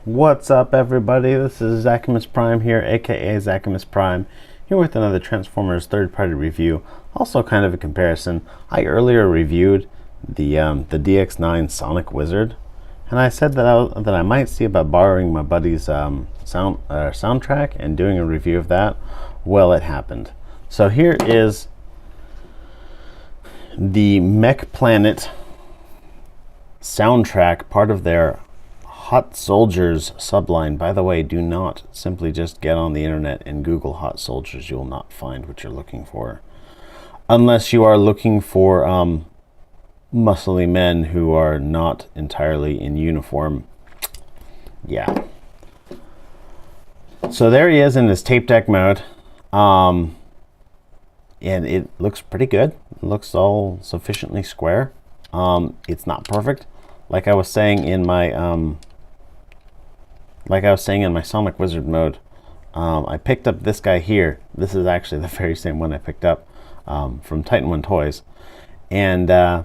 What's up, everybody? This is Zachamus Prime here, aka Zachamus Prime, here with another Transformers third-party review, also kind of a comparison. I earlier reviewed the DX9 Sonic Wizard, and I said that I might see about borrowing my buddy's soundtrack and doing a review of that. Well, it happened. So here is the Mech Planet soundtrack, part of their Hot Soldiers subline. By the way, do not simply just get on the internet and Google Hot Soldiers. You will not find what you're looking for. Unless you are looking for muscly men who are not entirely in uniform. Yeah. So there he is in his tape deck mode. And it looks pretty good. It looks all sufficiently square. It's not perfect. Like I was saying in my Sonic Wizard mode, I picked up this guy here. This is actually the very same one I picked up from Titan One Toys, and I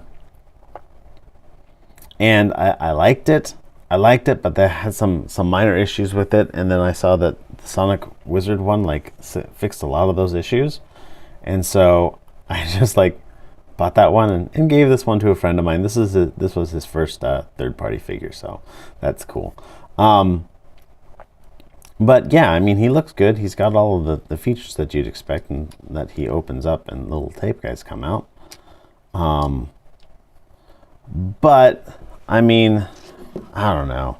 liked it. But they had some minor issues with it. And then I saw that the Sonic Wizard one fixed a lot of those issues, and so I just bought that one and gave this one to a friend of mine. This was his first third-party figure, so that's cool. But yeah, I mean, he looks good. He's got all of the features that you'd expect, and that he opens up and little tape guys come out. But I mean, I don't know.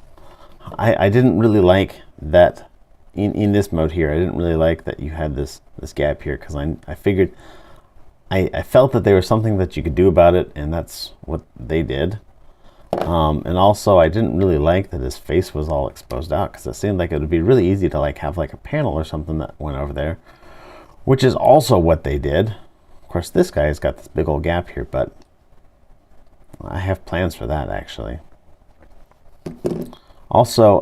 I didn't really like that in this mode here. I didn't really like that you had this gap here, because I figured I felt that there was something that you could do about it, and that's what they did. And also, I didn't really like that his face was all exposed out, because it seemed like it would be really easy to have a panel or something that went over there, which is also what they did. Of course, this guy has got this big old gap here, but I have plans for that, actually. Also,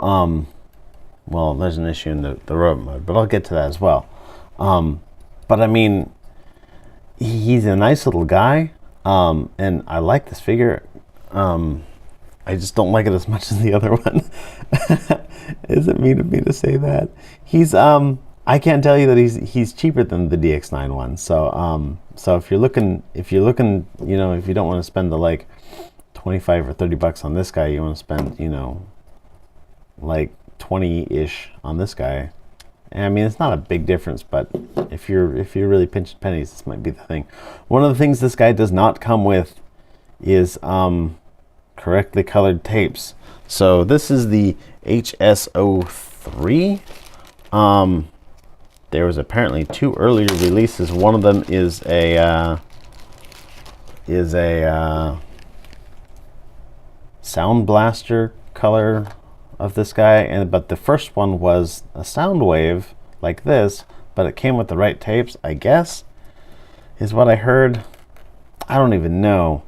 well, there's an issue in the robot mode, but I'll get to that as well. But I mean, he's a nice little guy, and I like this figure. I just don't like it as much as the other one. Is it mean of me to say that? He's I can't tell you that he's cheaper than the DX9 one. So so if you're looking, you know, if you don't want to spend the 25 or 30 bucks on this guy, you want to spend, you know, 20-ish on this guy. And I mean, it's not a big difference, but if you're really pinching pennies, this might be the thing. One of the things this guy does not come with is correctly colored tapes. So this is the HS03. There was apparently 2 earlier releases. One of them is a Sound Blaster color of this guy, but the first one was a sound wave like this, but it came with the right tapes, I guess, is what I heard. I don't even know.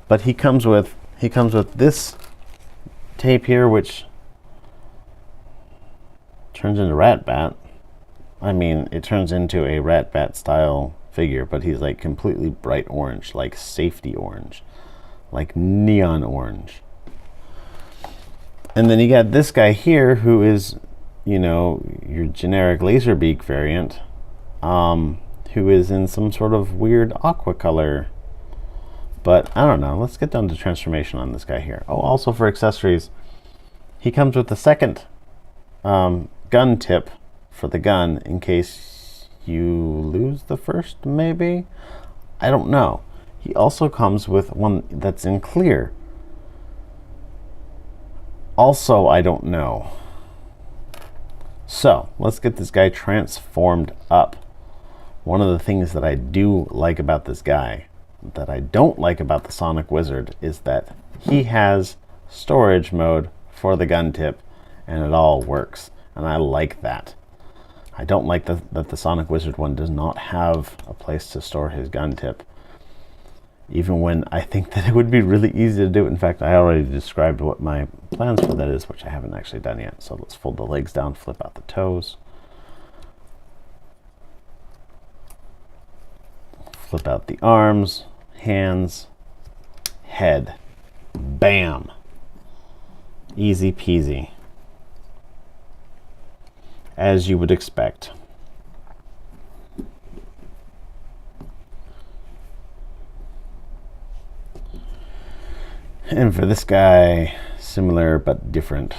But he comes with this tape here, which turns into Rat-Bat. I mean, it turns into a Rat-Bat style figure, but he's completely bright orange, like safety orange, like neon orange. And then you got this guy here, who is, you know, your generic Laserbeak variant, who is in some sort of weird aqua color. But I don't know. Let's get down to transformation on this guy here. Oh, also for accessories, he comes with the second gun tip for the gun in case you lose the first, maybe? I don't know. He also comes with one that's in clear. Also, I don't know. So, let's get this guy transformed up. One of the things that I do like about this guy, that I don't like about the Sonic Wizard, is that he has storage mode for the gun tip, and it all works, and I like that. I don't like that the Sonic Wizard one does not have a place to store his gun tip, even when I think that it would be really easy to do. In fact, I already described what my plans for that is, which I haven't actually done yet. So let's fold the legs down, flip out the toes, flip out the arms, hands, head. Bam. Easy peasy. as you would expect. And for this guy, similar but different.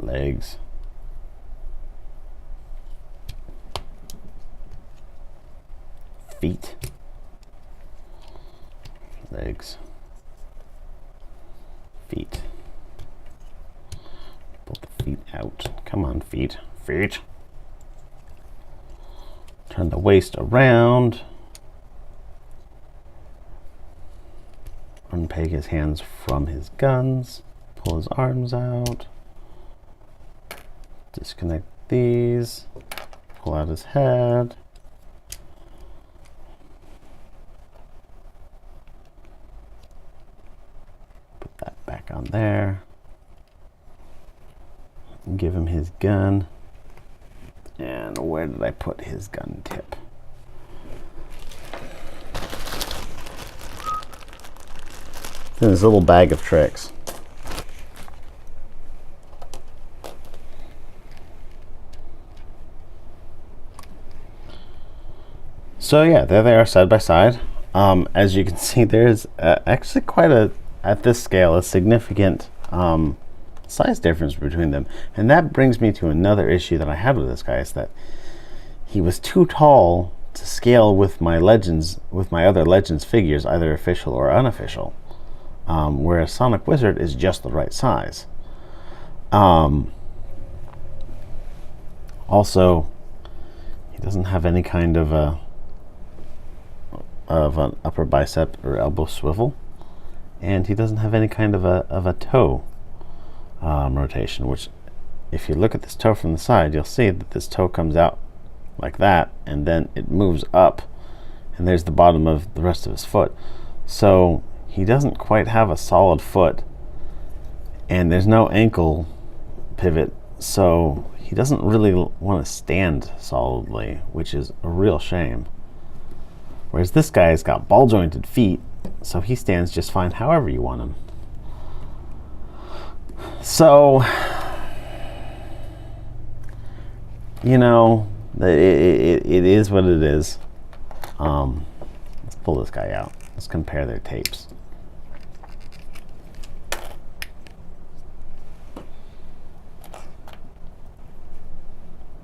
Legs. Feet. Legs. Feet. Pull the feet out. Come on, feet. Feet. Turn the waist around. Unpeg his hands from his guns. Pull his arms out. Disconnect these. Pull out his head. Put that back on there. Give him his gun. And where did I put his gun tip? It's in his little bag of tricks. So yeah, there they are side by side. As you can see, there's actually quite a, at this scale, a significant size difference between them. And that brings me to another issue that I had with this guy, is that he was too tall to scale with my Legends, with my other Legends figures, either official or unofficial. Whereas Sonic Wizard is just the right size. Also, he doesn't have any kind of an upper bicep or elbow swivel, and he doesn't have any kind of a toe rotation, which if you look at this toe from the side, you'll see that this toe comes out like that, and then it moves up, and there's the bottom of the rest of his foot. So he doesn't quite have a solid foot, and there's no ankle pivot, so he doesn't really want to stand solidly, which is a real shame. Whereas this guy's got ball jointed feet, so he stands just fine however you want him. So, you know, it is what it is. Let's pull this guy out. Let's compare their tapes.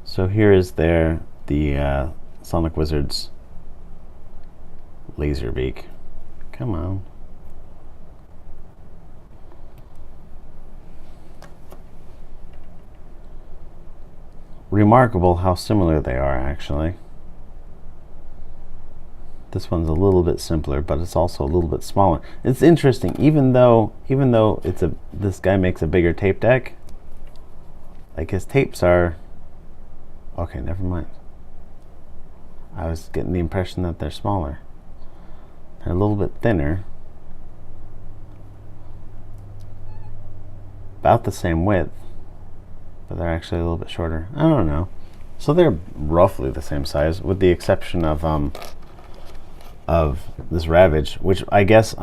So here is the Sonic Wizard's laser beak. Come on. Remarkable how similar they are, actually. This one's a little bit simpler, but it's also a little bit smaller. It's interesting, even though it's this guy makes a bigger tape deck, like his tapes are, okay, never mind. I was getting the impression that they're smaller. They're a little bit thinner. About the same width, but they're actually a little bit shorter. I don't know. So they're roughly the same size, with the exception of this Ravage, which I guess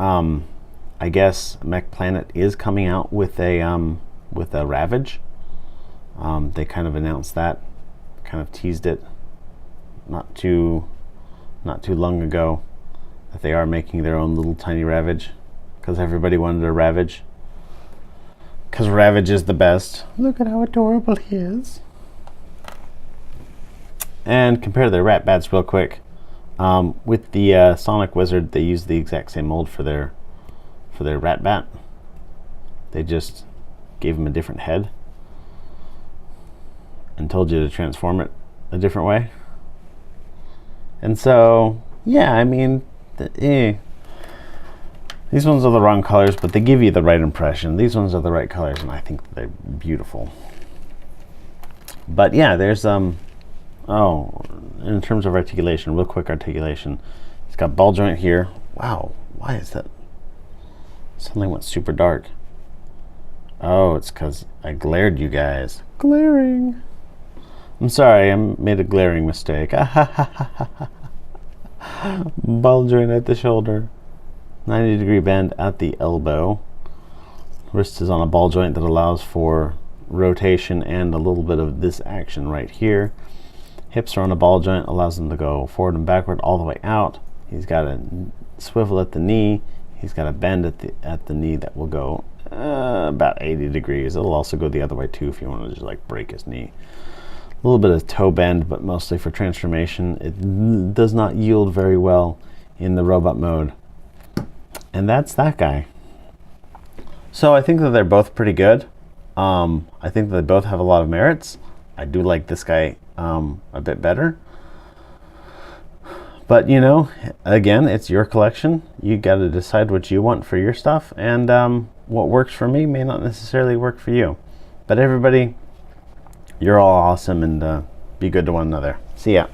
Mech Planet is coming out with a Ravage. They kind of announced that, kind of teased it not too long ago, that they are making their own little tiny Ravage, because everybody wanted a Ravage. Because Ravage is the best. Look at how adorable he is. And compare their Rat Bats real quick. With the Sonic Wizard, they use the exact same mold for their Rat Bat. They just gave him a different head and told you to transform it a different way. And so, yeah, I mean, these ones are the wrong colors, but they give you the right impression. These ones are the right colors, and I think they're beautiful. But yeah, there's in terms of articulation, real quick articulation. It's got ball joint here. Wow, why is that? Suddenly went super dark. Oh, it's because I glared you guys. Glaring. I'm sorry, I made a glaring mistake. Ball joint at the shoulder. 90-degree bend at the elbow. Wrist is on a ball joint that allows for rotation and a little bit of this action right here. Hips are on a ball joint, allows him to go forward and backward all the way out. He's got a swivel at the knee. He's got a bend at the knee that will go about 80 degrees. It'll also go the other way too if you want to just like break his knee. A little bit of toe bend, but mostly for transformation. It does not yield very well in the robot mode. And that's that guy. So I think that they're both pretty good. I think that they both have a lot of merits. I do like this guy a bit better. But you know, again, it's your collection. You got to decide what you want for your stuff, and what works for me may not necessarily work for you. But everybody, you're all awesome, and be good to one another. See ya.